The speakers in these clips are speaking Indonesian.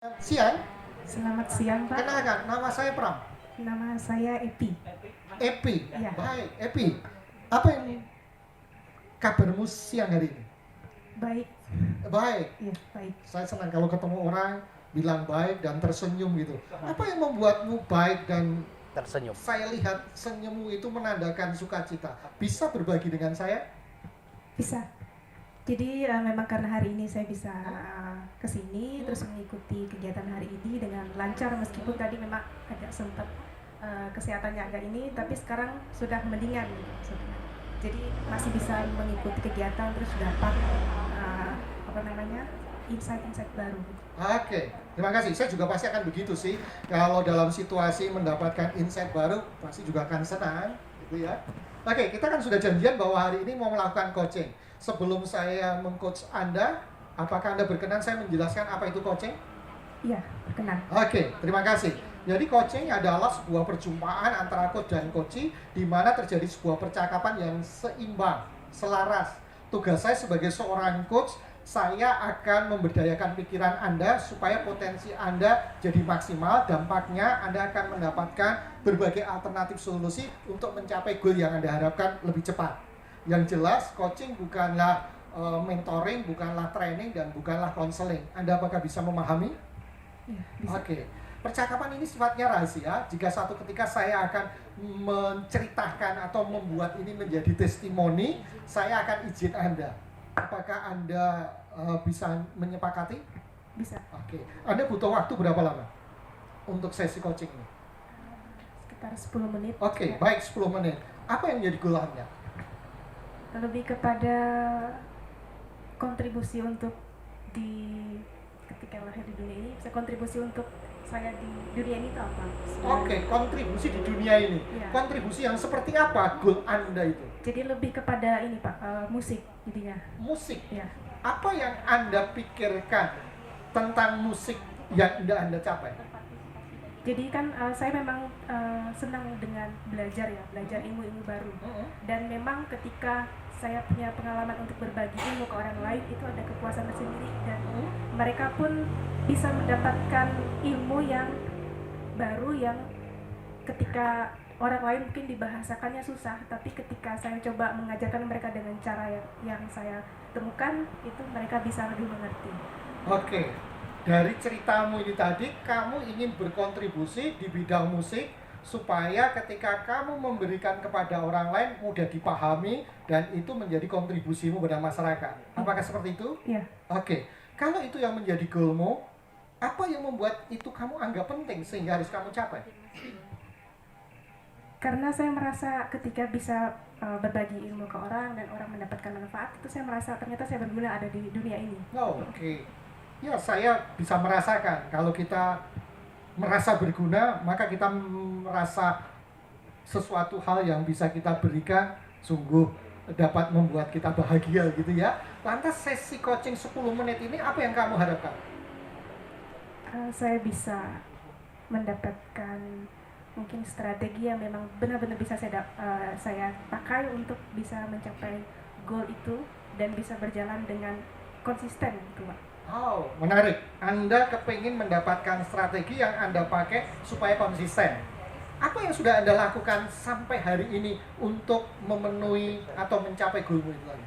Siang, Selamat siang, Pak. kenalkan, nama saya Pram. Nama saya Epi. Epi, Ya, baik. Epi, apa yang kabarmu siang hari ini? baik. Baik, Ya, baik. saya senang kalau ketemu orang bilang baik dan tersenyum gitu. Apa yang membuatmu baik dan tersenyum? saya lihat senyummu itu menandakan sukacita. Bisa berbagi dengan saya? Bisa. Jadi memang karena hari ini saya bisa ke sini terus mengikuti kegiatan hari ini dengan lancar meskipun tadi memang agak sempat kesehatannya agak ini, tapi sekarang sudah mendingan gitu maksudnya. Jadi masih bisa mengikuti kegiatan terus dapat insight-insight baru. Oke, terima kasih. Saya juga pasti akan begitu sih. Kalau dalam situasi mendapatkan insight baru, pasti juga akan senang, gitu ya. Oke, kita kan sudah janjian bahwa hari ini mau melakukan coaching. Sebelum saya mengcoach Anda, apakah Anda berkenan saya menjelaskan apa itu coaching? Iya, berkenan. Oke, terima kasih. Jadi coaching adalah sebuah perjumpaan antara coach dan coachee di mana terjadi sebuah percakapan yang seimbang, selaras. Tugas saya sebagai seorang coach, saya akan memberdayakan pikiran Anda supaya potensi Anda jadi maksimal, dampaknya Anda akan mendapatkan berbagai alternatif solusi untuk mencapai goal yang Anda harapkan lebih cepat. Yang jelas, coaching bukanlah mentoring, bukanlah training, dan bukanlah counseling. Anda apakah bisa memahami? Ya, bisa. Oke. Percakapan ini sifatnya rahasia. Jika suatu ketika saya akan menceritakan atau membuat ini menjadi testimoni, saya akan izin Anda. Apakah Anda bisa menyepakati? Bisa. Oke. Anda butuh waktu berapa lama untuk sesi coaching ini? Sekitar 10 menit. Oke, baik 10 menit. Apa yang menjadi goal Anda? Lebih kepada kontribusi untuk ketika lahir di dunia ini, bisa kontribusi untuk saya di dunia ini itu apa? Oke, kontribusi di dunia ini. Ya. Kontribusi yang seperti apa goal Anda itu? Jadi lebih kepada ini Pak, musik jadinya. Musik. Ya. Apa yang Anda pikirkan tentang musik yang Anda capai? Jadi kan saya memang senang dengan belajar ilmu-ilmu baru. Dan memang ketika saya punya pengalaman untuk berbagi ilmu ke orang lain, itu ada kepuasan tersendiri dan mereka pun bisa mendapatkan ilmu yang baru yang ketika orang lain mungkin dibahasakannya susah, tapi ketika saya coba mengajarkan mereka dengan cara yang saya temukan, itu mereka bisa lebih mengerti. Oke. Dari ceritamu ini tadi, kamu ingin berkontribusi di bidang musik supaya ketika kamu memberikan kepada orang lain mudah dipahami dan itu menjadi kontribusimu pada masyarakat. Apakah seperti itu? Iya. Oke. Kalau itu yang menjadi goalmu, apa yang membuat itu kamu anggap penting sehingga harus kamu capai? Karena saya merasa ketika bisa berbagi ilmu ke orang dan orang mendapatkan manfaat, itu saya merasa ternyata saya berguna ada di dunia ini. Oke. Ya, saya bisa merasakan kalau kita merasa berguna, maka kita merasa sesuatu hal yang bisa kita berikan sungguh dapat membuat kita bahagia gitu ya. Lantas sesi coaching 10 menit ini apa yang kamu harapkan? Saya bisa mendapatkan mungkin strategi yang memang benar-benar bisa saya pakai untuk bisa mencapai goal itu dan bisa berjalan dengan konsisten gitu Pak. Oh, menarik. Anda kepingin mendapatkan strategi yang Anda pakai supaya konsisten. Apa yang sudah Anda lakukan sampai hari ini untuk memenuhi atau mencapai goalmu itu tadi?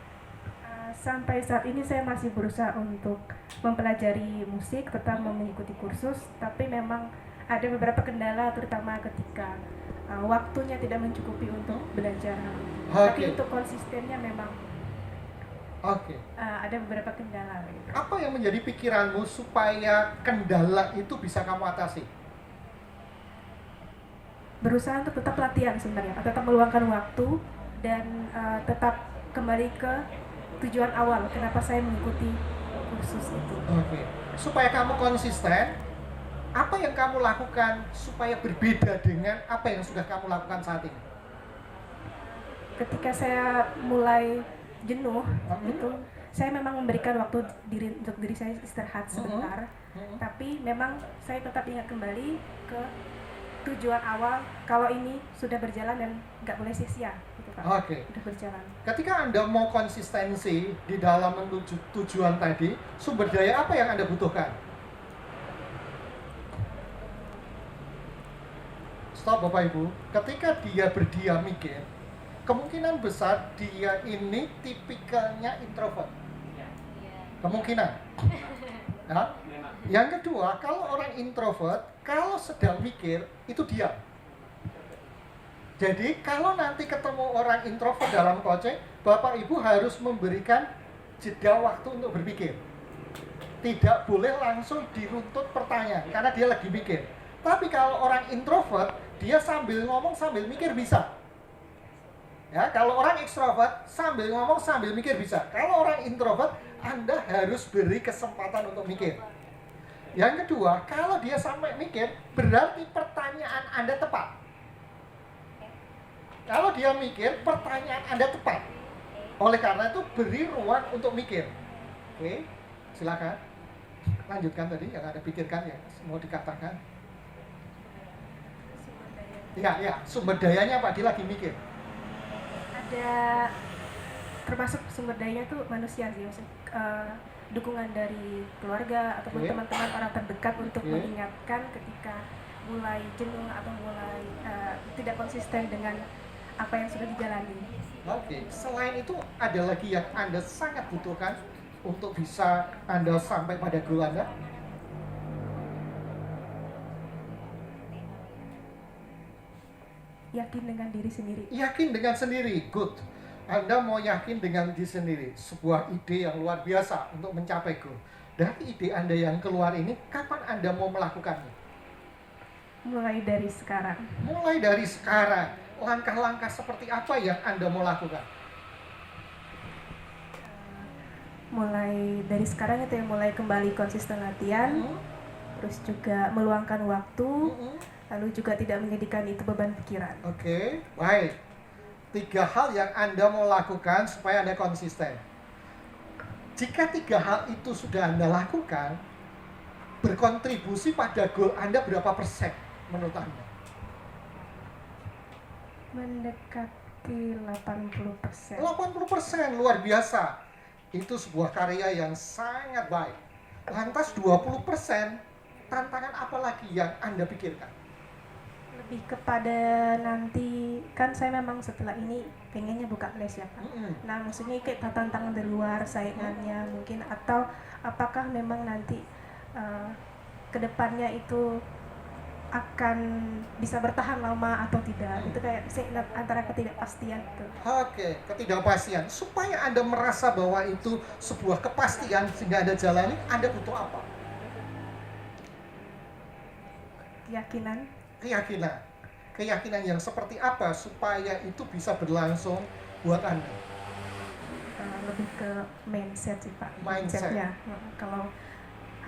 Sampai saat ini saya masih berusaha untuk mempelajari musik, tetap mengikuti kursus, tapi memang ada beberapa kendala terutama ketika waktunya tidak mencukupi untuk belajar. Tapi untuk konsistennya memang ada beberapa kendala. Apa yang menjadi pikiranmu supaya kendala itu bisa kamu atasi? Berusaha untuk tetap latihan sebenarnya, tetap meluangkan waktu dan tetap kembali ke tujuan awal kenapa saya mengikuti kursus itu. Oke. Supaya kamu konsisten, apa yang kamu lakukan supaya berbeda dengan apa yang sudah kamu lakukan saat ini? Ketika saya mulai jenuh, itu saya memang memberikan waktu untuk diri saya istirahat sebentar, tapi memang saya tetap ingat kembali ke tujuan awal kalau ini sudah berjalan dan nggak boleh sia-sia gitu Pak. Oke. Sudah berjalan. Ketika Anda mau konsistensi di dalam menuju tujuan tadi, sumber daya apa yang Anda butuhkan? Stop Bapak Ibu, ketika dia berdiam mikir, kemungkinan besar dia ini tipikalnya introvert. Kemungkinan. Ya. Yang kedua, kalau orang introvert, kalau sedang mikir, itu diam. Jadi kalau nanti ketemu orang introvert dalam coaching, Bapak Ibu harus memberikan jeda waktu untuk berpikir. Tidak boleh langsung diruntut pertanyaan, karena dia lagi mikir. Tapi kalau orang introvert, dia sambil ngomong sambil mikir bisa. Ya, kalau orang ekstrovert sambil ngomong sambil mikir bisa. Kalau orang introvert, Anda harus beri kesempatan untuk mikir. Yang kedua, kalau dia sampai mikir, berarti pertanyaan Anda tepat. Kalau dia mikir, pertanyaan Anda tepat. Oleh karena itu, beri ruang untuk mikir. Oke, silakan. Lanjutkan tadi yang Anda pikirkan ya, mau dikatakan. Ya, sumber dayanya Pak, dia lagi mikir. Ada termasuk sumber dayanya tuh manusia sih, maksud dukungan dari keluarga ataupun teman-teman orang terdekat untuk mengingatkan ketika mulai jenuh atau mulai tidak konsisten dengan apa yang sudah dijalani. Oke, selain itu ada lagi yang Anda sangat butuhkan untuk bisa Anda sampai pada goal Anda? Yakin dengan diri sendiri. Yakin dengan sendiri, good. Anda mau yakin dengan diri sendiri, sebuah ide yang luar biasa untuk mencapai goal. Dari ide Anda yang keluar ini, kapan Anda mau melakukannya? Mulai dari sekarang. Mulai dari sekarang. Langkah-langkah seperti apa yang Anda mau lakukan? Mulai dari sekarang itu yang mulai kembali konsisten latihan, terus juga meluangkan waktu, lalu juga tidak menjadikan itu beban pikiran. Oke, baik. 3 hal yang Anda mau lakukan supaya Anda konsisten. Jika 3 hal itu sudah Anda lakukan, berkontribusi pada goal Anda berapa persen menurut Anda? Mendekati 80%. 80%, luar biasa. Itu sebuah karya yang sangat baik. Lantas 20%, tantangan apa lagi yang Anda pikirkan? Lebih kepada nanti, kan saya memang setelah ini pengennya buka les ya Pak. Nah maksudnya kayak tantangan dari luar, saingannya mungkin, atau apakah memang nanti kedepannya itu akan bisa bertahan lama atau tidak. Itu kayak antara ketidakpastian itu. Oke, ketidakpastian. Supaya Anda merasa bahwa itu sebuah kepastian sehingga Anda jalani, Anda butuh apa? Keyakinan. Keyakinan yang seperti apa supaya itu bisa berlangsung buat Anda? Lebih ke mindset sih Pak. Mindsetnya. Kalau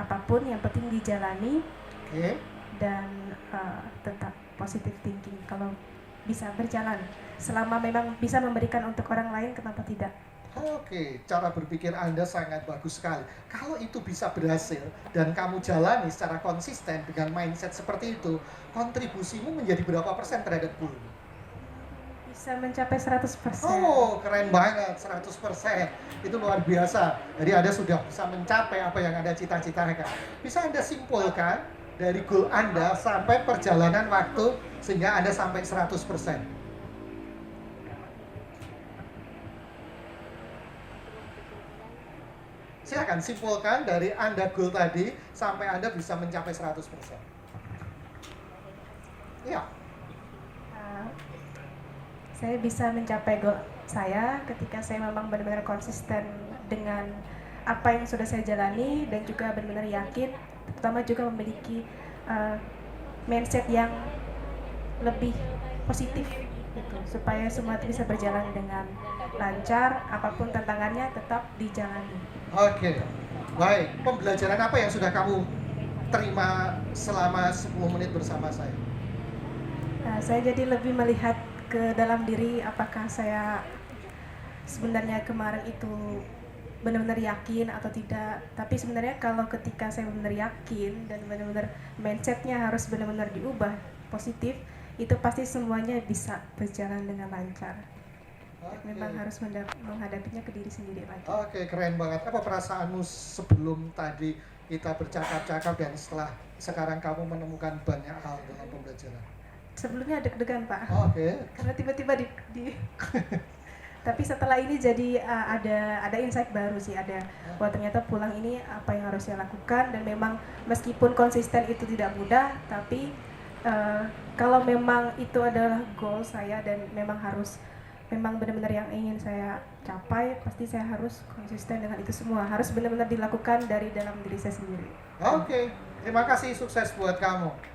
apapun yang penting dijalani. Dan tetap positive thinking. Kalau bisa berjalan, selama memang bisa memberikan untuk orang lain, kenapa tidak? Oke, cara berpikir Anda sangat bagus sekali. Kalau itu bisa berhasil dan kamu jalani secara konsisten dengan mindset seperti itu, kontribusimu menjadi berapa persen terhadap goal? Bisa mencapai 100%. Oh, keren banget, 100%. Itu luar biasa. Jadi Anda sudah bisa mencapai apa yang Anda cita-citakan. Bisa Anda simpulkan dari goal Anda sampai perjalanan waktu sehingga Anda sampai 100%. Silakan simpulkan dari Anda goal tadi sampai Anda bisa mencapai 100%. Iya. Saya bisa mencapai goal saya ketika saya memang benar-benar konsisten dengan apa yang sudah saya jalani dan juga benar-benar yakin, terutama juga memiliki mindset yang lebih positif gitu, supaya semua bisa berjalan dengan lancar, apapun tantangannya tetap dijalani. Oke, baik. Pembelajaran apa yang sudah kamu terima selama 10 menit bersama saya? Saya jadi lebih melihat ke dalam diri, apakah saya sebenarnya kemarin itu benar-benar yakin atau tidak. Tapi sebenarnya kalau ketika saya benar-benar yakin dan benar-benar mindsetnya harus benar-benar diubah positif, itu pasti semuanya bisa berjalan dengan lancar. Memang harus menghadapinya ke diri sendiri lagi. Oke, keren banget. Apa perasaanmu sebelum tadi kita bercakap-cakap dan setelah sekarang kamu menemukan banyak hal dalam pembelajaran? Sebelumnya deg-degan Pak, Oke. karena tiba-tiba tapi setelah ini jadi ada insight baru sih, ada wah ternyata pulang ini apa yang harus saya lakukan, dan memang meskipun konsisten itu tidak mudah, tapi kalau memang itu adalah goal saya dan memang benar-benar yang ingin saya capai, pasti saya harus konsisten dengan itu semua, harus benar-benar dilakukan dari dalam diri saya sendiri. Oke, terima kasih, sukses buat kamu.